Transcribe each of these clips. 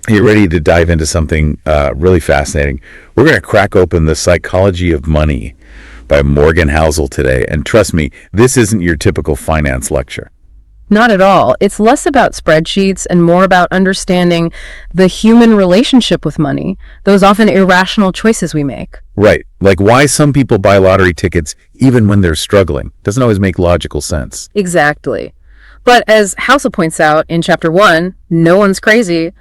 Get ready to dive into something really fascinating. We're going to crack open The Psychology of Money by Morgan Housel today. And trust me, this isn't your typical finance lecture. Not at all. It's less about spreadsheets and more about understanding the human relationship with money, those often irrational choices we make. Right. Like why some people buy lottery tickets even when they're struggling. Doesn't always make logical sense. Exactly. But as Housel points out in Chapter 1, No One's Crazy,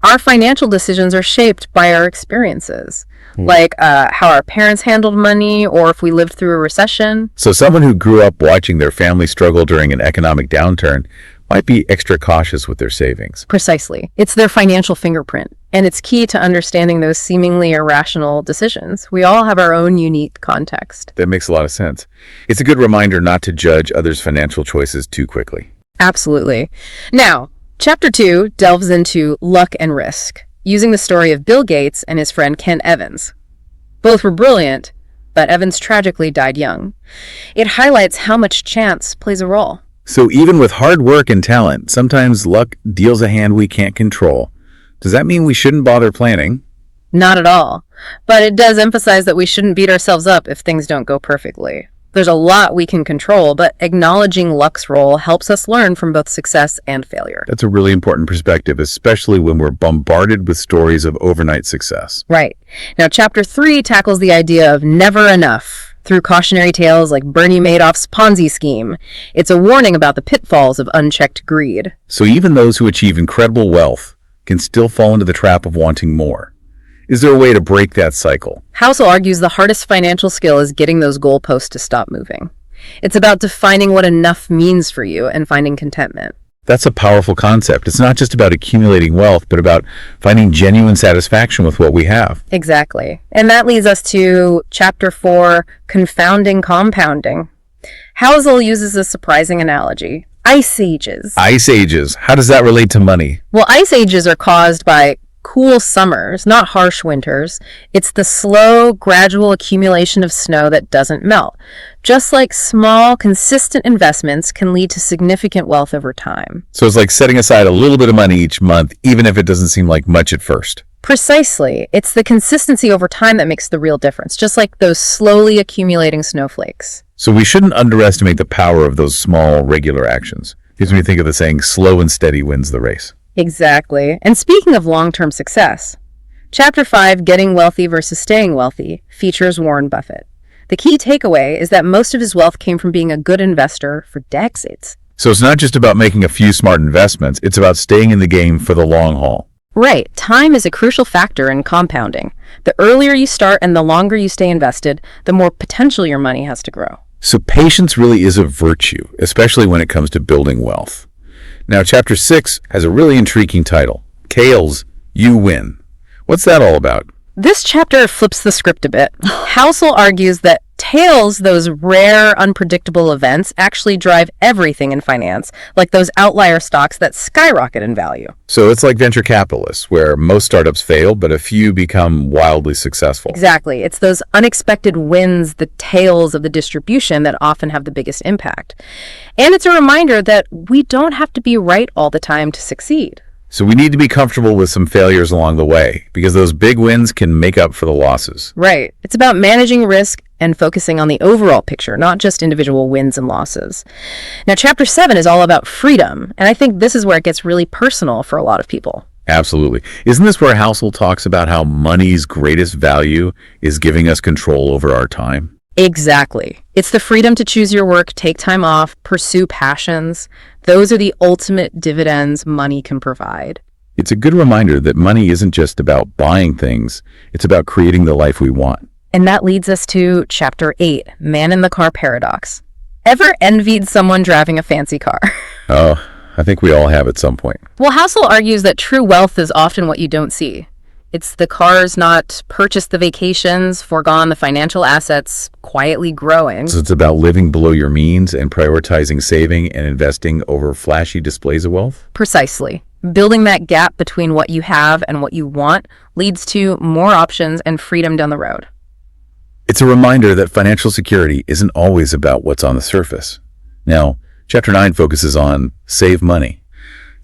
our financial decisions are shaped by our experiences, like how our parents handled money or if we lived through a recession. So someone who grew up watching their family struggle during an economic downturn might be extra cautious with their savings. Precisely. It's their financial fingerprint, and it's key to understanding those seemingly irrational decisions. We all have our own unique context. That makes a lot of sense. It's a good reminder not to judge others' financial choices too quickly. Absolutely. Now, Chapter 2 delves into luck and risk, using the story of Bill Gates and his friend Ken Evans. Both were brilliant, but Evans tragically died young. It highlights how much chance plays a role. So even with hard work and talent, sometimes luck deals a hand we can't control. Does that mean we shouldn't bother planning? Not at all. But it does emphasize that we shouldn't beat ourselves up if things don't go perfectly. There's a lot we can control, but acknowledging luck's role helps us learn from both success and failure. That's a really important perspective, especially when we're bombarded with stories of overnight success. Right. Now, Chapter 3 tackles the idea of never enough through cautionary tales like Bernie Madoff's Ponzi scheme. It's a warning about the pitfalls of unchecked greed. So even those who achieve incredible wealth can still fall into the trap of wanting more. Is there a way to break that cycle? Housel argues the hardest financial skill is getting those goalposts to stop moving. It's about defining what enough means for you and finding contentment. That's a powerful concept. It's not just about accumulating wealth, but about finding genuine satisfaction with what we have. Exactly. And that leads us to Chapter 4, Confounding Compounding. Housel uses a surprising analogy. Ice ages. Ice ages. How does that relate to money? Well, ice ages are caused by cool summers, not harsh winters. It's the slow, gradual accumulation of snow that doesn't melt. Just like small, consistent investments can lead to significant wealth over time. So it's like setting aside a little bit of money each month, even if it doesn't seem like much at first. Precisely. It's the consistency over time that makes the real difference, just like those slowly accumulating snowflakes. So we shouldn't underestimate the power of those small, regular actions. Gives me to think of the saying, slow and steady wins the race. Exactly. And speaking of long-term success, Chapter 5, Getting Wealthy versus Staying Wealthy, features Warren Buffett. The key takeaway is that most of his wealth came from being a good investor for decades. So it's not just about making a few smart investments, it's about staying in the game for the long haul. Right. Time is a crucial factor in compounding. The earlier you start and the longer you stay invested, the more potential your money has to grow. So patience really is a virtue, especially when it comes to building wealth. Now, Chapter 6 has a really intriguing title, Tails, You Win. What's that all about? This chapter flips the script a bit. Housel argues that tails, those rare, unpredictable events, actually drive everything in finance, like those outlier stocks that skyrocket in value. So it's like venture capitalists, where most startups fail, but a few become wildly successful. Exactly. It's those unexpected wins, the tails of the distribution, that often have the biggest impact. And it's a reminder that we don't have to be right all the time to succeed. So we need to be comfortable with some failures along the way, because those big wins can make up for the losses. Right. It's about managing risk and focusing on the overall picture, not just individual wins and losses. Now, Chapter 7 is all about freedom, and I think this is where it gets really personal for a lot of people. Absolutely. Isn't this where Housel talks about how money's greatest value is giving us control over our time? Exactly. It's the freedom to choose your work, take time off, pursue passions. Those are the ultimate dividends money can provide. It's a good reminder that money isn't just about buying things, it's about creating the life we want. And that leads us to Chapter 8, Man in the Car Paradox. Ever envied someone driving a fancy car? Oh, I think we all have at some point. Well, Housel argues that true wealth is often what you don't see. It's the cars not purchased, the vacations, foregone the financial assets, quietly growing. So it's about living below your means and prioritizing saving and investing over flashy displays of wealth? Precisely. Building that gap between what you have and what you want leads to more options and freedom down the road. It's a reminder that financial security isn't always about what's on the surface. Now, Chapter 9 focuses on save money.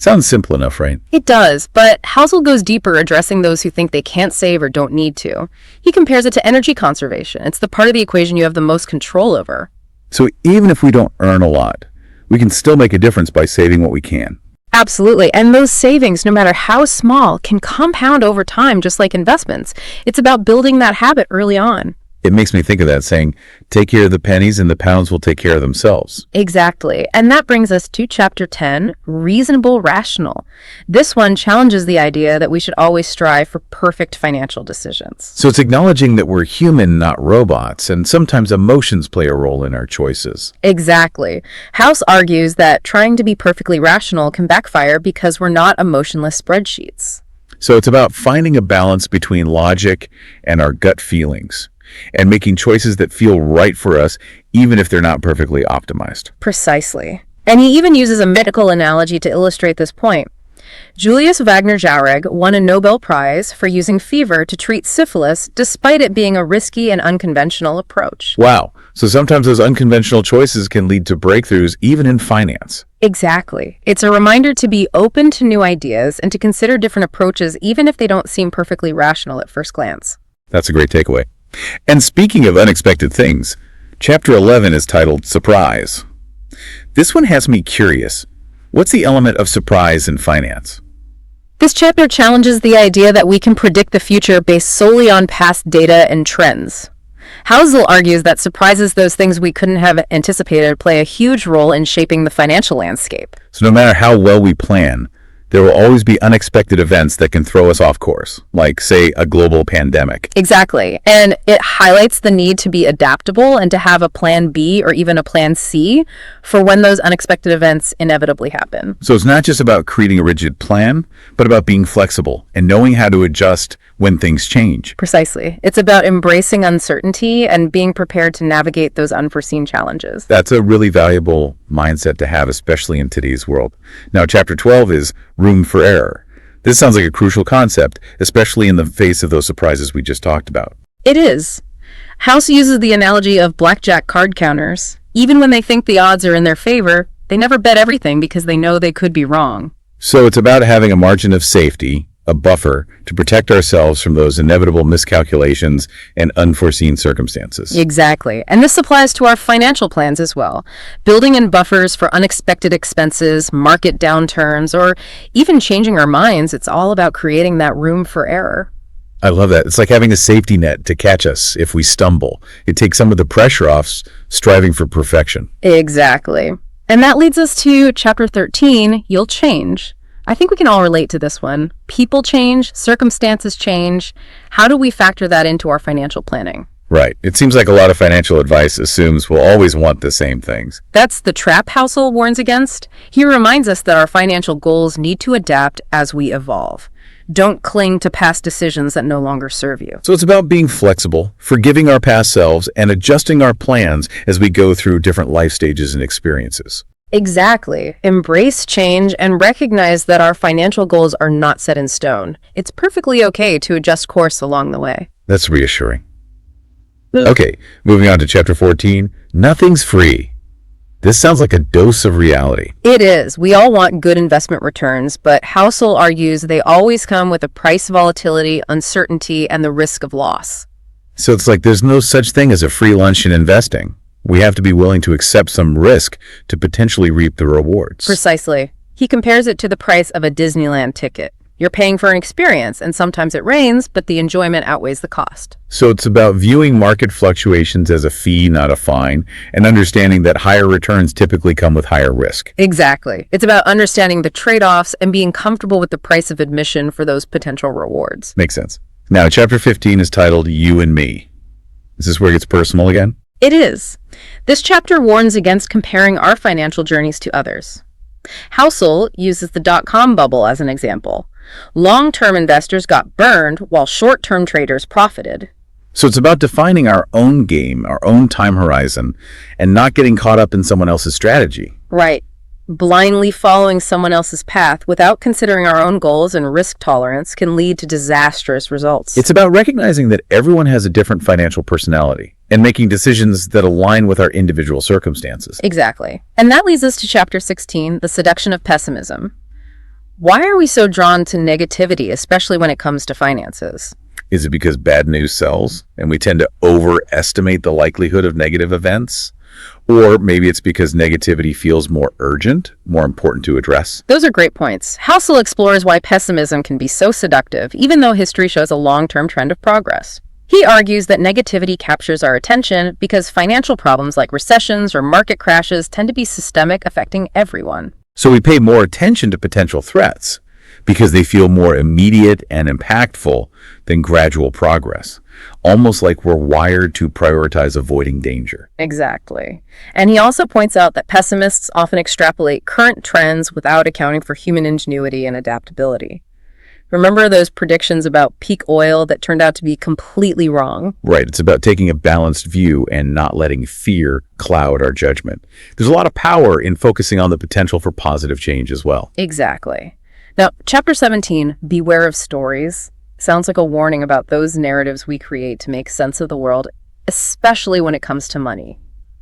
Sounds simple enough, right? It does, but Housel goes deeper, addressing those who think they can't save or don't need to. He compares it to energy conservation. It's the part of the equation you have the most control over. So even if we don't earn a lot, we can still make a difference by saving what we can. Absolutely. And those savings, no matter how small, can compound over time, just like investments. It's about building that habit early on. It makes me think of that saying, take care of the pennies and the pounds will take care of themselves. Exactly. And that brings us to Chapter 10, Reasonable Rational. This one challenges the idea that we should always strive for perfect financial decisions. So it's acknowledging that we're human, not robots, and sometimes emotions play a role in our choices. Exactly. House argues that trying to be perfectly rational can backfire because we're not emotionless spreadsheets. So it's about finding a balance between logic and our gut feelings, and making choices that feel right for us, even if they're not perfectly optimized. Precisely. And he even uses a medical analogy to illustrate this point. Julius Wagner-Jauregg won a Nobel Prize for using fever to treat syphilis despite it being a risky and unconventional approach. Wow. So sometimes those unconventional choices can lead to breakthroughs, even in finance. Exactly. It's a reminder to be open to new ideas and to consider different approaches even if they don't seem perfectly rational at first glance. That's a great takeaway. And speaking of unexpected things, Chapter 11 is titled Surprise. This one has me curious. What's the element of surprise in finance? This chapter challenges the idea that we can predict the future based solely on past data and trends. Housel argues that surprises, those things we couldn't have anticipated, play a huge role in shaping the financial landscape. So no matter how well we plan, there will always be unexpected events that can throw us off course, like, say, a global pandemic. Exactly. And it highlights the need to be adaptable and to have a plan B or even a plan C for when those unexpected events inevitably happen. So it's not just about creating a rigid plan, but about being flexible and knowing how to adjust when things change. Precisely. It's about embracing uncertainty and being prepared to navigate those unforeseen challenges. That's a really valuable mindset to have, especially in today's world. Now, Chapter 12 is Room for Error. This sounds like a crucial concept, especially in the face of those surprises we just talked about. It is. House uses the analogy of blackjack card counters. Even when they think the odds are in their favor, they never bet everything because they know they could be wrong. So it's about having a margin of safety, a buffer, to protect ourselves from those inevitable miscalculations and unforeseen circumstances. Exactly. And this applies to our financial plans as well. Building in buffers for unexpected expenses, market downturns, or even changing our minds, it's all about creating that room for error. I love that. It's like having a safety net to catch us if we stumble. It takes some of the pressure off striving for perfection. Exactly. And that leads us to Chapter 13, You'll Change. I think we can all relate to this one. People change, circumstances change. How do we factor that into our financial planning? Right. It seems like a lot of financial advice assumes we'll always want the same things. That's the trap Housel warns against. He reminds us that our financial goals need to adapt as we evolve. Don't cling to past decisions that no longer serve you. So it's about being flexible, forgiving our past selves, and adjusting our plans as we go through different life stages and experiences. Exactly. Embrace change and recognize that our financial goals are not set in stone. It's perfectly okay to adjust course along the way. That's reassuring. Okay, moving on to Chapter 14, Nothing's Free. This sounds like a dose of reality. It is. We all want good investment returns, but Housel argues they always come with a price volatility, uncertainty, and the risk of loss. So it's like there's no such thing as a free lunch in investing. We have to be willing to accept some risk to potentially reap the rewards. Precisely. He compares it to the price of a Disneyland ticket. You're paying for an experience, and sometimes it rains, but the enjoyment outweighs the cost. So it's about viewing market fluctuations as a fee, not a fine, and understanding that higher returns typically come with higher risk. Exactly. It's about understanding the trade-offs and being comfortable with the price of admission for those potential rewards. Makes sense. Now, Chapter 15 is titled You and Me. Is this where it gets personal again? It is. This chapter warns against comparing our financial journeys to others. Housel uses the dot-com bubble as an example. Long-term investors got burned while short-term traders profited. So it's about defining our own game, our own time horizon, and not getting caught up in someone else's strategy. Right. Blindly following someone else's path without considering our own goals and risk tolerance can lead to disastrous results. It's about recognizing that everyone has a different financial personality and making decisions that align with our individual circumstances. Exactly. And that leads us to Chapter 16, The Seduction of Pessimism. Why are we so drawn to negativity, especially when it comes to finances? Is it because bad news sells and we tend to overestimate the likelihood of negative events? Or maybe it's because negativity feels more urgent, more important to address? Those are great points. Housel explores why pessimism can be so seductive, even though history shows a long-term trend of progress. He argues that negativity captures our attention because financial problems like recessions or market crashes tend to be systemic, affecting everyone. So we pay more attention to potential threats because they feel more immediate and impactful than gradual progress, almost like we're wired to prioritize avoiding danger. Exactly. And he also points out that pessimists often extrapolate current trends without accounting for human ingenuity and adaptability. Remember those predictions about peak oil that turned out to be completely wrong? Right. It's about taking a balanced view and not letting fear cloud our judgment. There's a lot of power in focusing on the potential for positive change as well. Exactly. Now, Chapter 17, Beware of Stories, sounds like a warning about those narratives we create to make sense of the world, especially when it comes to money.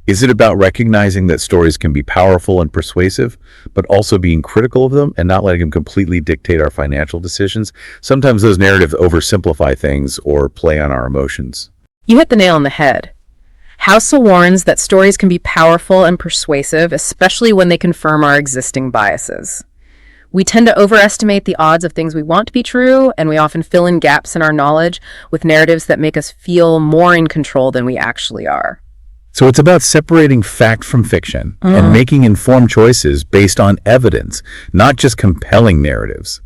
Is it about recognizing that stories can be powerful and persuasive, but also being critical of them and not letting them completely dictate our financial decisions? Sometimes those narratives oversimplify things or play on our emotions. You hit the nail on the head. Housel warns that stories can be powerful and persuasive, especially when they confirm our existing biases. We tend to overestimate the odds of things we want to be true, and we often fill in gaps in our knowledge with narratives that make us feel more in control than we actually are. So it's about separating fact from fiction and making informed choices based on evidence, not just compelling narratives.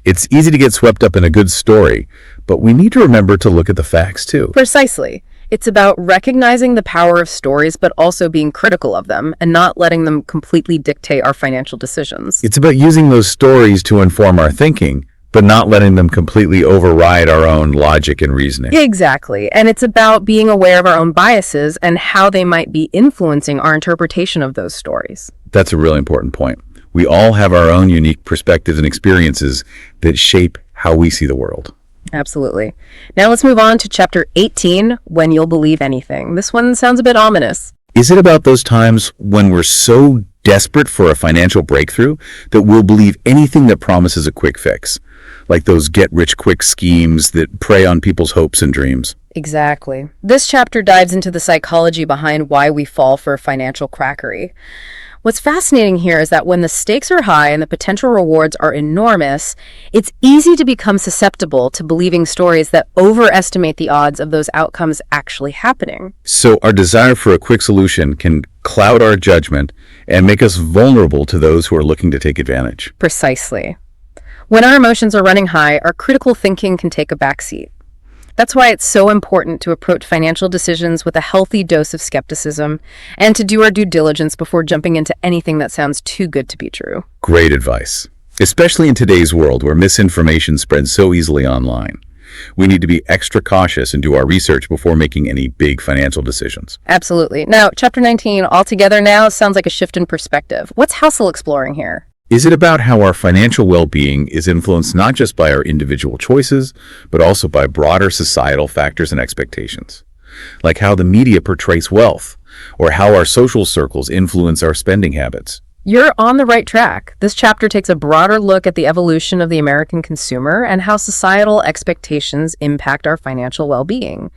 It's easy to get swept up in a good story, but we need to remember to look at the facts too. Precisely. It's about recognizing the power of stories, but also being critical of them and not letting them completely dictate our financial decisions. It's about using those stories to inform our thinking, but not letting them completely override our own logic and reasoning. Exactly. And it's about being aware of our own biases and how they might be influencing our interpretation of those stories. That's a really important point. We all have our own unique perspectives and experiences that shape how we see the world. Absolutely. Now let's move on to Chapter 18, When You'll Believe Anything. This one sounds a bit ominous. Is it about those times when we're so desperate for a financial breakthrough that we'll believe anything that promises a quick fix, like those get-rich-quick schemes that prey on people's hopes and dreams? Exactly. This chapter dives into the psychology behind why we fall for financial quackery. What's fascinating here is that when the stakes are high and the potential rewards are enormous, it's easy to become susceptible to believing stories that overestimate the odds of those outcomes actually happening. So our desire for a quick solution can cloud our judgment and make us vulnerable to those who are looking to take advantage. Precisely. When our emotions are running high, our critical thinking can take a backseat. That's why it's so important to approach financial decisions with a healthy dose of skepticism and to do our due diligence before jumping into anything that sounds too good to be true. Great advice, especially in today's world where misinformation spreads so easily online. We need to be extra cautious and do our research before making any big financial decisions. Absolutely. Now, Chapter 19, altogether now, sounds like a shift in perspective. What's Housel exploring here? Is it about how our financial well-being is influenced not just by our individual choices, but also by broader societal factors and expectations? Like how the media portrays wealth, or how our social circles influence our spending habits. You're on the right track. This chapter takes a broader look at the evolution of the American consumer and how societal expectations impact our financial well-being.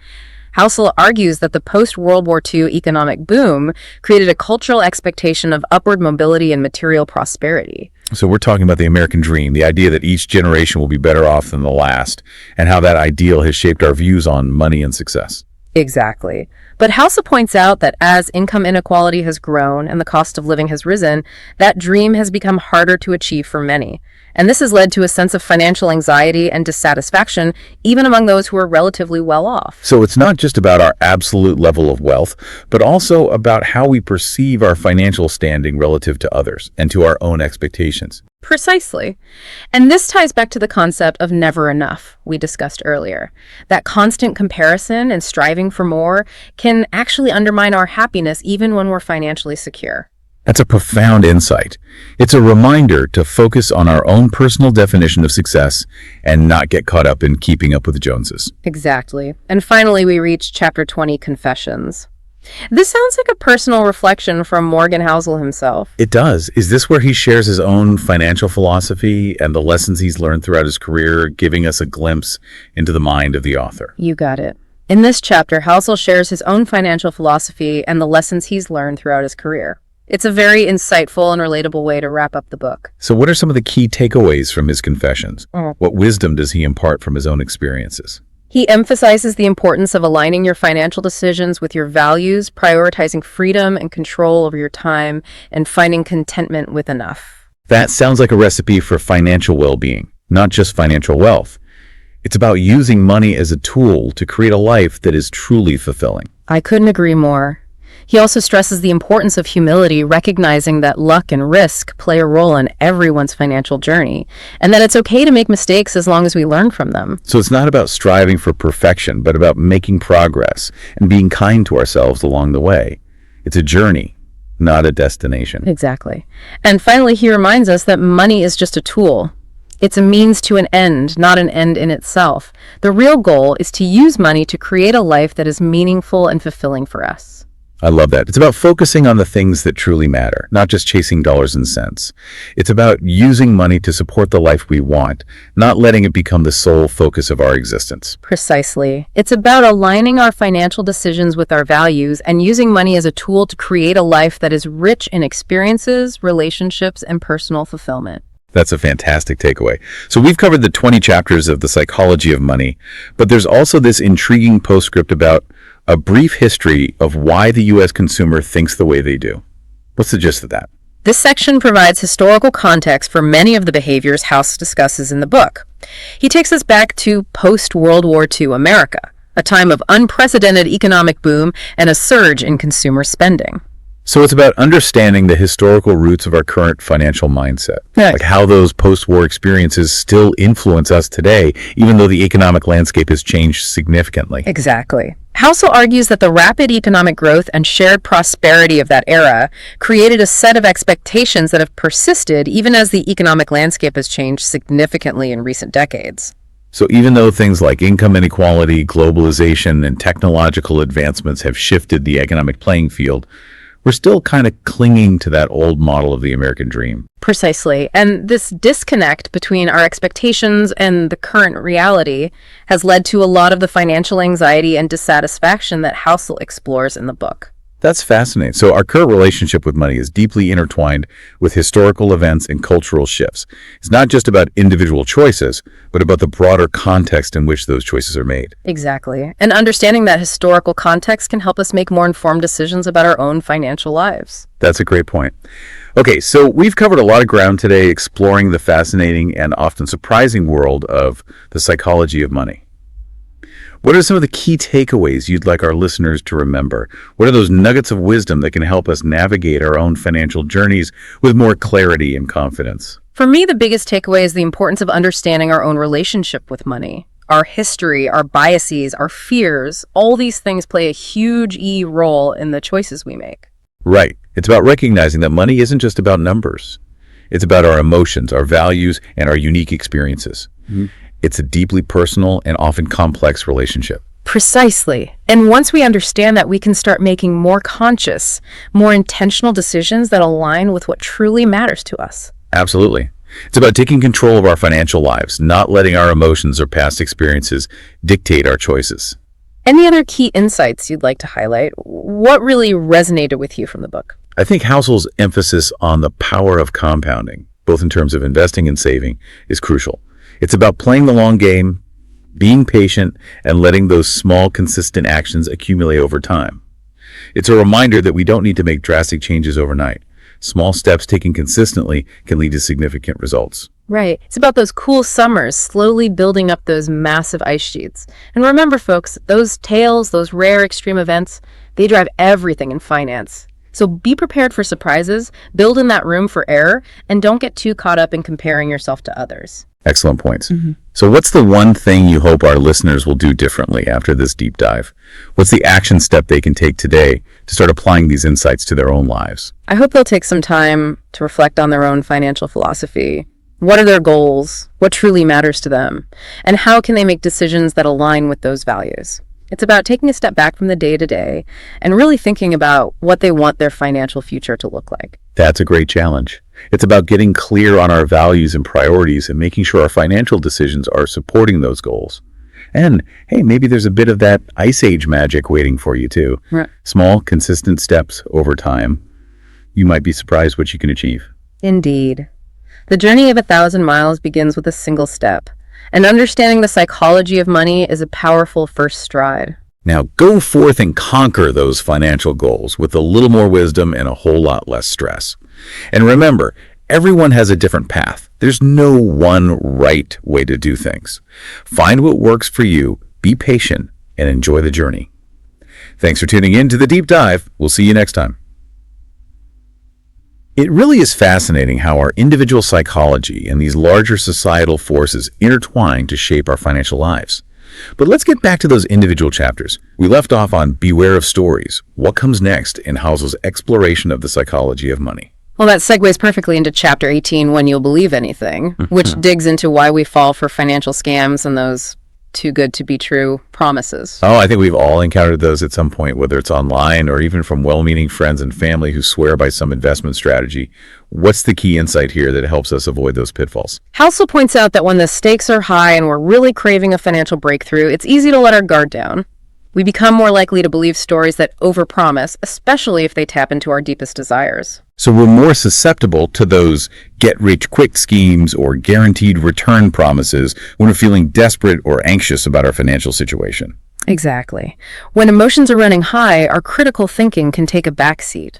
Housel argues that the post-World War II economic boom created a cultural expectation of upward mobility and material prosperity. So we're talking about the American dream, the idea that each generation will be better off than the last, and how that ideal has shaped our views on money and success. Exactly. But Housel points out that as income inequality has grown and the cost of living has risen, that dream has become harder to achieve for many. And this has led to a sense of financial anxiety and dissatisfaction, even among those who are relatively well off. So it's not just about our absolute level of wealth, but also about how we perceive our financial standing relative to others and to our own expectations. Precisely. And this ties back to the concept of never enough we discussed earlier. That constant comparison and striving for more can actually undermine our happiness even when we're financially secure. That's a profound insight. It's a reminder to focus on our own personal definition of success and not get caught up in keeping up with the Joneses. Exactly. And finally, we reach Chapter 20, Confessions. This sounds like a personal reflection from Morgan Housel himself. It does. Is this where he shares his own financial philosophy and the lessons he's learned throughout his career, giving us a glimpse into the mind of the author? You got it. In this chapter, Housel shares his own financial philosophy and the lessons he's learned throughout his career. It's a very insightful and relatable way to wrap up the book. So what are some of the key takeaways from his confessions? Mm. What wisdom does he impart from his own experiences? He emphasizes the importance of aligning your financial decisions with your values, prioritizing freedom and control over your time, and finding contentment with enough. That sounds like a recipe for financial well-being, not just financial wealth. It's about using money as a tool to create a life that is truly fulfilling. I couldn't agree more. He also stresses the importance of humility, recognizing that luck and risk play a role in everyone's financial journey, and that it's okay to make mistakes as long as we learn from them. So it's not about striving for perfection, but about making progress and being kind to ourselves along the way. It's a journey, not a destination. Exactly. And finally, he reminds us that money is just a tool. It's a means to an end, not an end in itself. The real goal is to use money to create a life that is meaningful and fulfilling for us. I love that. It's about focusing on the things that truly matter, not just chasing dollars and cents. It's about using money to support the life we want, not letting it become the sole focus of our existence. Precisely. It's about aligning our financial decisions with our values and using money as a tool to create a life that is rich in experiences, relationships, and personal fulfillment. That's a fantastic takeaway. So we've covered the 20 chapters of The Psychology of Money, but there's also this intriguing postscript about a brief history of why the U.S. consumer thinks the way they do. What's the gist of that? This section provides historical context for many of the behaviors House discusses in the book. He takes us back to post-World War II America, a time of unprecedented economic boom and a surge in consumer spending. So it's about understanding the historical roots of our current financial mindset, Right. like how those post-war experiences still influence us today, even though the economic landscape has changed significantly. Exactly. Housel argues that the rapid economic growth and shared prosperity of that era created a set of expectations that have persisted even as the economic landscape has changed significantly in recent decades. So even though things like income inequality, globalization, and technological advancements have shifted the economic playing field, we're still kind of clinging to that old model of the American dream. Precisely. And this disconnect between our expectations and the current reality has led to a lot of the financial anxiety and dissatisfaction that Housel explores in the book. That's fascinating. So our current relationship with money is deeply intertwined with historical events and cultural shifts. It's not just about individual choices, but about the broader context in which those choices are made. Exactly. And understanding that historical context can help us make more informed decisions about our own financial lives. That's a great point. Okay, so we've covered a lot of ground today exploring the fascinating and often surprising world of the psychology of money. What are some of the key takeaways you'd like our listeners to remember? What are those nuggets of wisdom that can help us navigate our own financial journeys with more clarity and confidence? For me, the biggest takeaway is the importance of understanding our own relationship with money. Our history, our biases, our fears, all these things play a huge role in the choices we make. Right. It's about recognizing that money isn't just about numbers. It's about our emotions, our values, and our unique experiences. It's a deeply personal and often complex relationship. Precisely. And once we understand that, we can start making more conscious, more intentional decisions that align with what truly matters to us. Absolutely. It's about taking control of our financial lives, not letting our emotions or past experiences dictate our choices. Any other key insights you'd like to highlight? What really resonated with you from the book? I think Housel's emphasis on the power of compounding, both in terms of investing and saving, is crucial. It's about playing the long game, being patient, and letting those small, consistent actions accumulate over time. It's a reminder that we don't need to make drastic changes overnight. Small steps taken consistently can lead to significant results. Right. It's about those cool summers, slowly building up those massive ice sheets. And remember, folks, those tails, those rare extreme events, they drive everything in finance. So be prepared for surprises, build in that room for error, and don't get too caught up in comparing yourself to others. Excellent points. So what's the one thing you hope our listeners will do differently after this deep dive? What's the action step they can take today to start applying these insights to their own lives? I hope they'll take some time to reflect on their own financial philosophy. What are their goals? What truly matters to them? And how can they make decisions that align with those values? It's about taking a step back from the day-to-day and really thinking about what they want their financial future to look like. That's a great challenge. It's about getting clear on our values and priorities and making sure our financial decisions are supporting those goals. And hey, maybe there's a bit of that Ice Age magic waiting for you too. Right. Small, consistent steps over time. You might be surprised what you can achieve. Indeed. The journey of 1,000 miles begins with a single step, and understanding the psychology of money is a powerful first stride. Now go forth and conquer those financial goals with a little more wisdom and a whole lot less stress. And remember, everyone has a different path. There's no one right way to do things. Find what works for you, be patient, and enjoy the journey. Thanks for tuning in to The Deep Dive. We'll see you next time. It really is fascinating how our individual psychology and these larger societal forces intertwine to shape our financial lives. But let's get back to those individual chapters. We left off on Beware of Stories. What comes next in Housel's exploration of the psychology of money? Well, that segues perfectly into Chapter 18, When You'll Believe Anything, which digs into why we fall for financial scams and those too good to be true promises. Oh, I think we've all encountered those at some point, whether it's online or even from well-meaning friends and family who swear by some investment strategy. What's the key insight here that helps us avoid those pitfalls? Housel points out that when the stakes are high and we're really craving a financial breakthrough, it's easy to let our guard down. We become more likely to believe stories that overpromise, especially if they tap into our deepest desires. So we're more susceptible to those get-rich-quick schemes or guaranteed return promises when we're feeling desperate or anxious about our financial situation. Exactly. When emotions are running high, our critical thinking can take a backseat.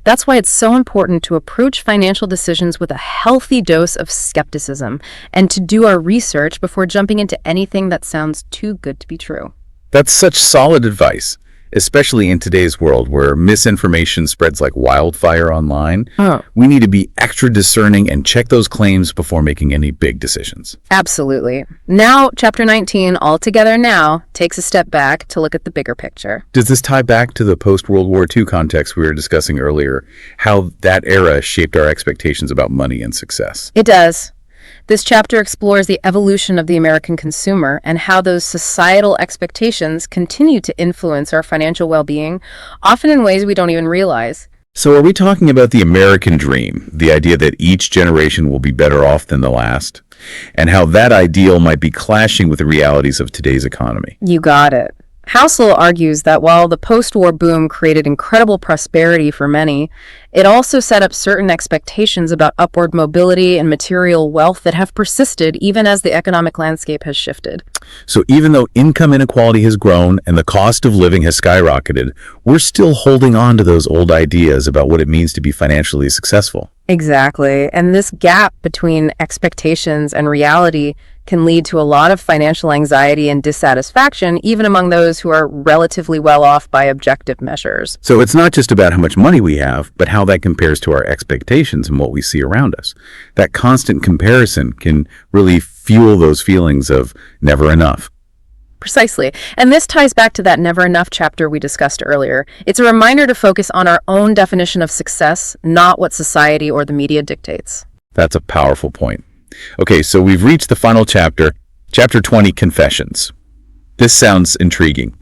That's why it's so important to approach financial decisions with a healthy dose of skepticism and to do our research before jumping into anything that sounds too good to be true. That's such solid advice, especially in today's world where misinformation spreads like wildfire online. We need to be extra discerning and check those claims before making any big decisions. Absolutely. Now, Chapter 19, Altogether Now, takes a step back to look at the bigger picture. Does this tie back to the post-World War II context we were discussing earlier, how that era shaped our expectations about money and success? It does. This chapter explores the evolution of the American consumer and how those societal expectations continue to influence our financial well-being, often in ways we don't even realize. So are we talking about the American dream, the idea that each generation will be better off than the last, and how that ideal might be clashing with the realities of today's economy? You got it. Housel argues that while the post-war boom created incredible prosperity for many, it also set up certain expectations about upward mobility and material wealth that have persisted even as the economic landscape has shifted. So even though income inequality has grown and the cost of living has skyrocketed, we're still holding on to those old ideas about what it means to be financially successful. Exactly. And this gap between expectations and reality can lead to a lot of financial anxiety and dissatisfaction, even among those who are relatively well off by objective measures. So it's not just about how much money we have, but how that compares to our expectations and what we see around us. That constant comparison can really fuel those feelings of never enough. Precisely. And this ties back to that never enough chapter we discussed earlier. It's a reminder to focus on our own definition of success, not what society or the media dictates. That's a powerful point. Okay, so we've reached the final chapter, Chapter 20, Confessions. This sounds intriguing.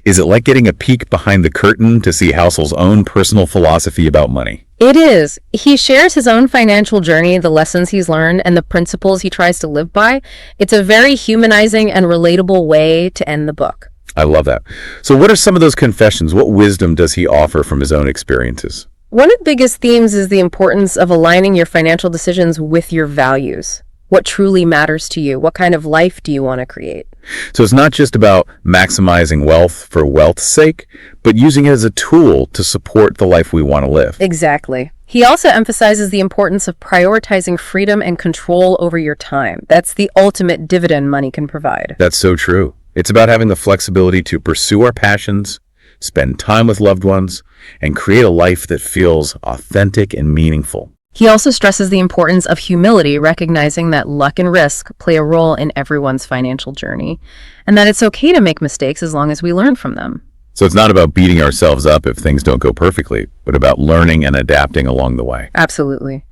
Is it like getting a peek behind the curtain to see Housel's own personal philosophy about money? It is. He shares his own financial journey, the lessons he's learned, and the principles he tries to live by. It's a very humanizing and relatable way to end the book. I love that. So what are some of those confessions? What wisdom does he offer from his own experiences? One of the biggest themes is the importance of aligning your financial decisions with your values. What truly matters to you? What kind of life do you want to create? So it's not just about maximizing wealth for wealth's sake, but using it as a tool to support the life we want to live. Exactly. He also emphasizes the importance of prioritizing freedom and control over your time. That's the ultimate dividend money can provide. That's so true. It's about having the flexibility to pursue our passions, spend time with loved ones, and create a life that feels authentic and meaningful. He also stresses the importance of humility, recognizing that luck and risk play a role in everyone's financial journey, and that it's okay to make mistakes as long as we learn from them. So it's not about beating ourselves up if things don't go perfectly, but about learning and adapting along the way. Absolutely.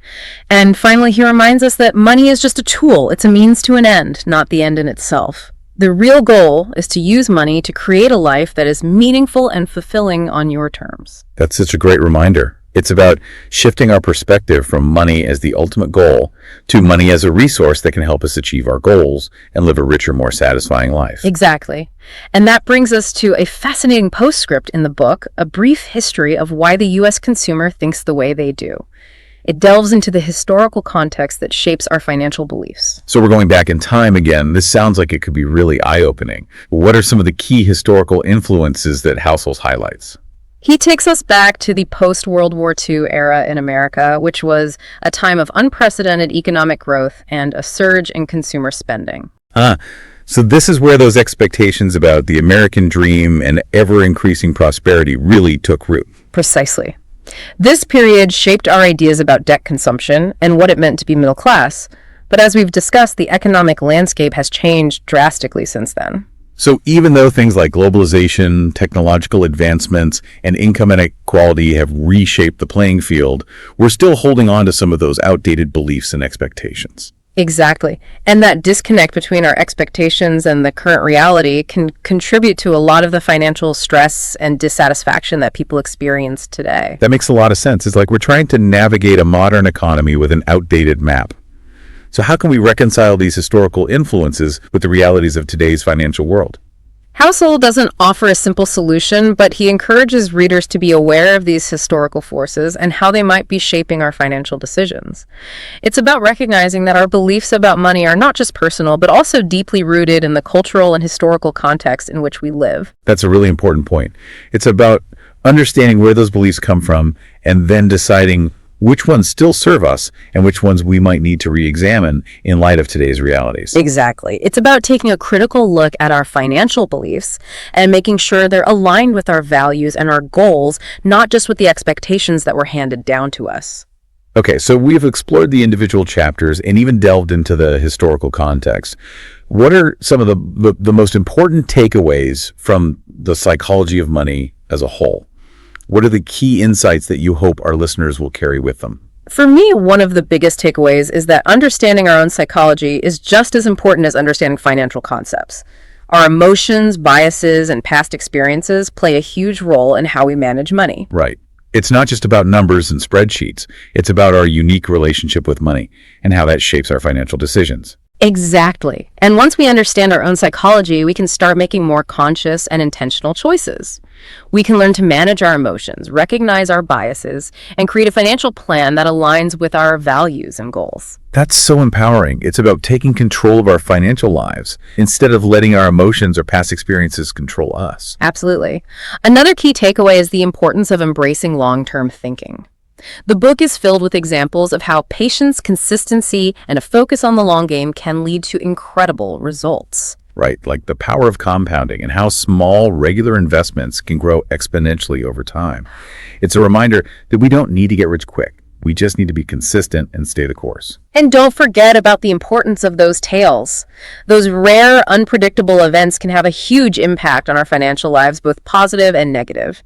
And finally, he reminds us that money is just a tool. It's a means to an end, not the end in itself. The real goal is to use money to create a life that is meaningful and fulfilling on your terms. That's such a great reminder. It's about shifting our perspective from money as the ultimate goal to money as a resource that can help us achieve our goals and live a richer, more satisfying life. Exactly. And that brings us to a fascinating postscript in the book, a brief history of why the U.S. consumer thinks the way they do. It delves into the historical context that shapes our financial beliefs. So we're going back in time again. This sounds like it could be really eye-opening. What are some of the key historical influences that Households highlights? He takes us back to the post-World War II era in America, which was a time of unprecedented economic growth and a surge in consumer spending. So this is where those expectations about the American dream and ever-increasing prosperity really took root. Precisely. This period shaped our ideas about debt consumption and what it meant to be middle class, but as we've discussed, the economic landscape has changed drastically since then. So even though things like globalization, technological advancements, and income inequality have reshaped the playing field, we're still holding on to some of those outdated beliefs and expectations. Exactly. And that disconnect between our expectations and the current reality can contribute to a lot of the financial stress and dissatisfaction that people experience today. That makes a lot of sense. It's like we're trying to navigate a modern economy with an outdated map. So how can we reconcile these historical influences with the realities of today's financial world? Household doesn't offer a simple solution, but he encourages readers to be aware of these historical forces and how they might be shaping our financial decisions. It's about recognizing that our beliefs about money are not just personal, but also deeply rooted in the cultural and historical context in which we live. That's a really important point. It's about understanding where those beliefs come from and then deciding which ones still serve us and which ones we might need to re-examine in light of today's realities. Exactly. It's about taking a critical look at our financial beliefs and making sure they're aligned with our values and our goals, not just with the expectations that were handed down to us. Okay, so we've explored the individual chapters and even delved into the historical context. What are some of the most important takeaways from the psychology of money as a whole? What are the key insights that you hope our listeners will carry with them? For me, one of the biggest takeaways is that understanding our own psychology is just as important as understanding financial concepts. Our emotions, biases, and past experiences play a huge role in how we manage money. Right. It's not just about numbers and spreadsheets. It's about our unique relationship with money and how that shapes our financial decisions. Exactly. And once we understand our own psychology, we can start making more conscious and intentional choices. We can learn to manage our emotions, recognize our biases, and create a financial plan that aligns with our values and goals. That's so empowering. It's about taking control of our financial lives instead of letting our emotions or past experiences control us. Absolutely. Another key takeaway is the importance of embracing long-term thinking. The book is filled with examples of how patience, consistency, and a focus on the long game can lead to incredible results. Right, like the power of compounding and how small, regular investments can grow exponentially over time. It's a reminder that we don't need to get rich quick. We just need to be consistent and stay the course. And don't forget about the importance of those tails. Those rare, unpredictable events can have a huge impact on our financial lives, both positive and negative.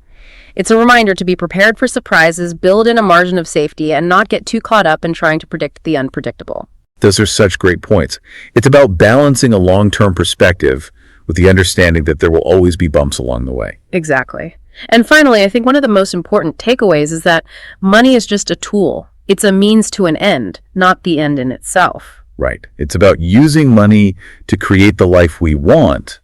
It's a reminder to be prepared for surprises, build in a margin of safety, and not get too caught up in trying to predict the unpredictable. Those are such great points. It's about balancing a long-term perspective with the understanding that there will always be bumps along the way. Exactly. And finally, I think one of the most important takeaways is that money is just a tool. It's a means to an end, not the end in itself. Right. It's about using money to create the life we want,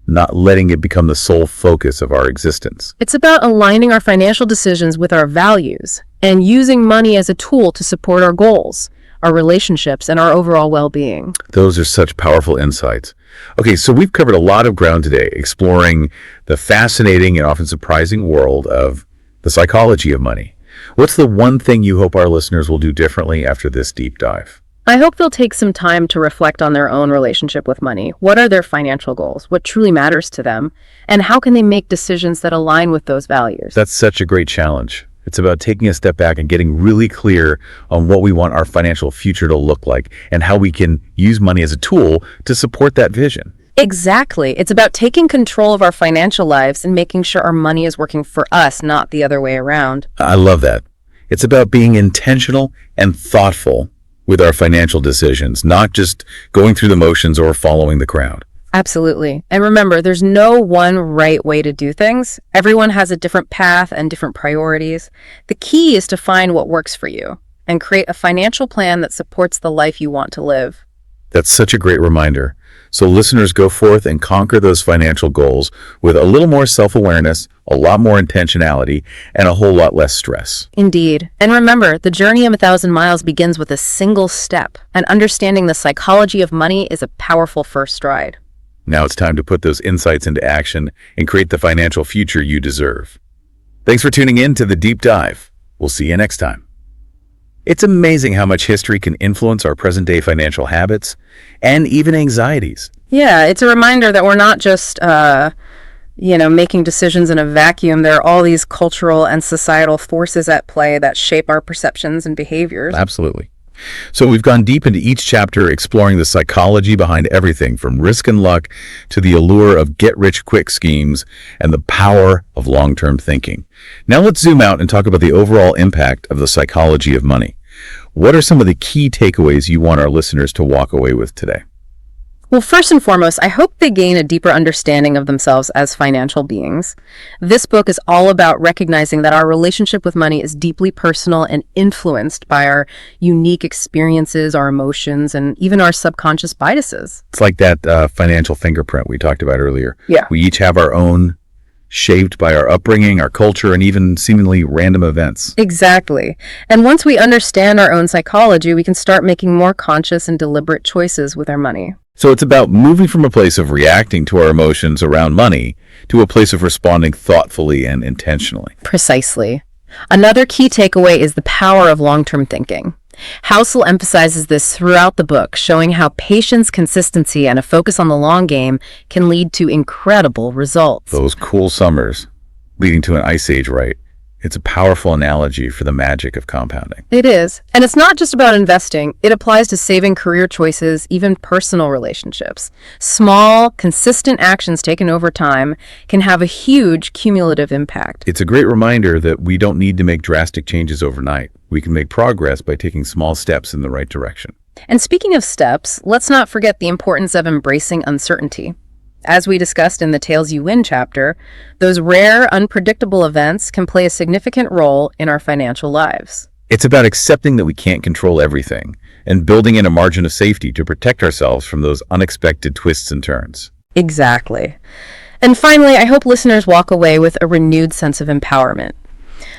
not letting it become the sole focus of our existence. It's about aligning our financial decisions with our values and using money as a tool to support our goals, our relationships, and our overall well-being. Those are such powerful insights. Okay, so we've covered a lot of ground today, exploring the fascinating and often surprising world of the psychology of money. What's the one thing you hope our listeners will do differently after this deep dive? I hope they'll take some time to reflect on their own relationship with money. What are their financial goals? What truly matters to them? And how can they make decisions that align with those values? That's such a great challenge. It's about taking a step back and getting really clear on what we want our financial future to look like and how we can use money as a tool to support that vision. Exactly. It's about taking control of our financial lives and making sure our money is working for us, not the other way around. I love that. It's about being intentional and thoughtful with our financial decisions, not just going through the motions or following the crowd. Absolutely. And remember, there's no one right way to do things. Everyone has a different path and different priorities. The key is to find what works for you and create a financial plan that supports the life you want to live. That's such a great reminder. So listeners, go forth and conquer those financial goals with a little more self-awareness, a lot more intentionality, and a whole lot less stress. Indeed. And remember, the journey of 1,000 miles begins with a single step, and understanding the psychology of money is a powerful first stride. Now it's time to put those insights into action and create the financial future you deserve. Thanks for tuning in to The Deep Dive. We'll see you next time. It's amazing how much history can influence our present-day financial habits and even anxieties. Yeah, it's a reminder that we're not just, making decisions in a vacuum. There are all these cultural and societal forces at play that shape our perceptions and behaviors. Absolutely. So we've gone deep into each chapter, exploring the psychology behind everything from risk and luck to the allure of get-rich-quick schemes and the power of long-term thinking. Now let's zoom out and talk about the overall impact of the psychology of money. What are some of the key takeaways you want our listeners to walk away with today? Well, first and foremost, I hope they gain a deeper understanding of themselves as financial beings. This book is all about recognizing that our relationship with money is deeply personal and influenced by our unique experiences, our emotions, and even our subconscious biases. It's like that financial fingerprint we talked about earlier. Yeah. We each have our own, shaped by our upbringing, our culture, and even seemingly random events. Exactly. And once we understand our own psychology, we can start making more conscious and deliberate choices with our money. So it's about moving from a place of reacting to our emotions around money to a place of responding thoughtfully and intentionally. Precisely. Another key takeaway is the power of long-term thinking. Housel emphasizes this throughout the book, showing how patience, consistency, and a focus on the long game can lead to incredible results. Those cool summers leading to an ice age, right? It's a powerful analogy for the magic of compounding. It is. And it's not just about investing. It applies to saving, career choices, even personal relationships. Small, consistent actions taken over time can have a huge cumulative impact. It's a great reminder that we don't need to make drastic changes overnight. We can make progress by taking small steps in the right direction. And speaking of steps, let's not forget the importance of embracing uncertainty. As we discussed in the Tales You Win chapter, those rare, unpredictable events can play a significant role in our financial lives. It's about accepting that we can't control everything and building in a margin of safety to protect ourselves from those unexpected twists and turns. Exactly. And finally, I hope listeners walk away with a renewed sense of empowerment.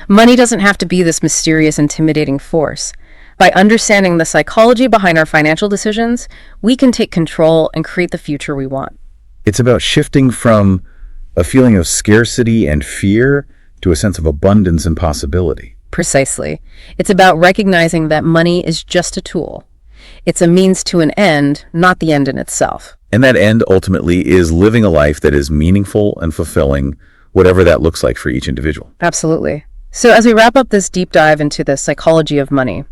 Money doesn't have to be this mysterious, intimidating force. By understanding the psychology behind our financial decisions, we can take control and create the future we want. It's about shifting from a feeling of scarcity and fear to a sense of abundance and possibility. Precisely. It's about recognizing that money is just a tool. It's a means to an end, not the end in itself. And that end ultimately is living a life that is meaningful and fulfilling, whatever that looks like for each individual. Absolutely. So as we wrap up this deep dive into the psychology of money,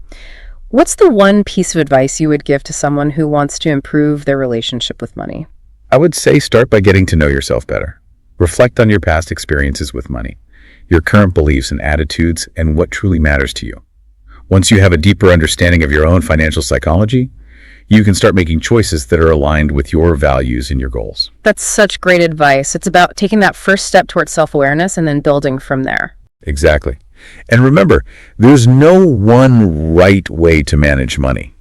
what's the one piece of advice you would give to someone who wants to improve their relationship with money? I would say start by getting to know yourself better. Reflect on your past experiences with money, your current beliefs and attitudes, and what truly matters to you. Once you have a deeper understanding of your own financial psychology, you can start making choices that are aligned with your values and your goals. That's such great advice. It's about taking that first step towards self-awareness and then building from there. Exactly. And remember, there's no one right way to manage money.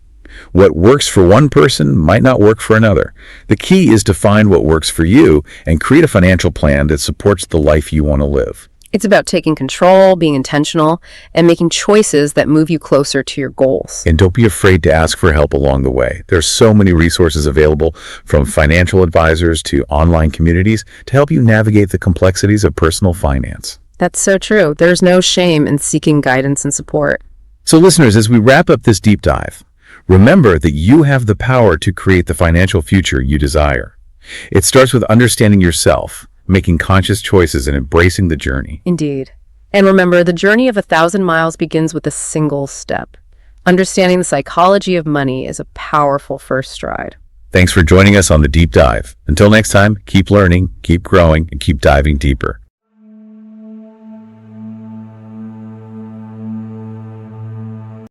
What works for one person might not work for another. The key is to find what works for you and create a financial plan that supports the life you want to live. It's about taking control, being intentional, and making choices that move you closer to your goals. And don't be afraid to ask for help along the way. There's so many resources available, from financial advisors to online communities, to help you navigate the complexities of personal finance. That's so true. There's no shame in seeking guidance and support. So listeners, as we wrap up this deep dive, remember that you have the power to create the financial future you desire. It starts with understanding yourself, making conscious choices, and embracing the journey. Indeed. And remember, the journey of 1,000 miles begins with a single step. Understanding the psychology of money is a powerful first stride. Thanks for joining us on the deep dive. Until next time, keep learning, keep growing, and keep diving deeper.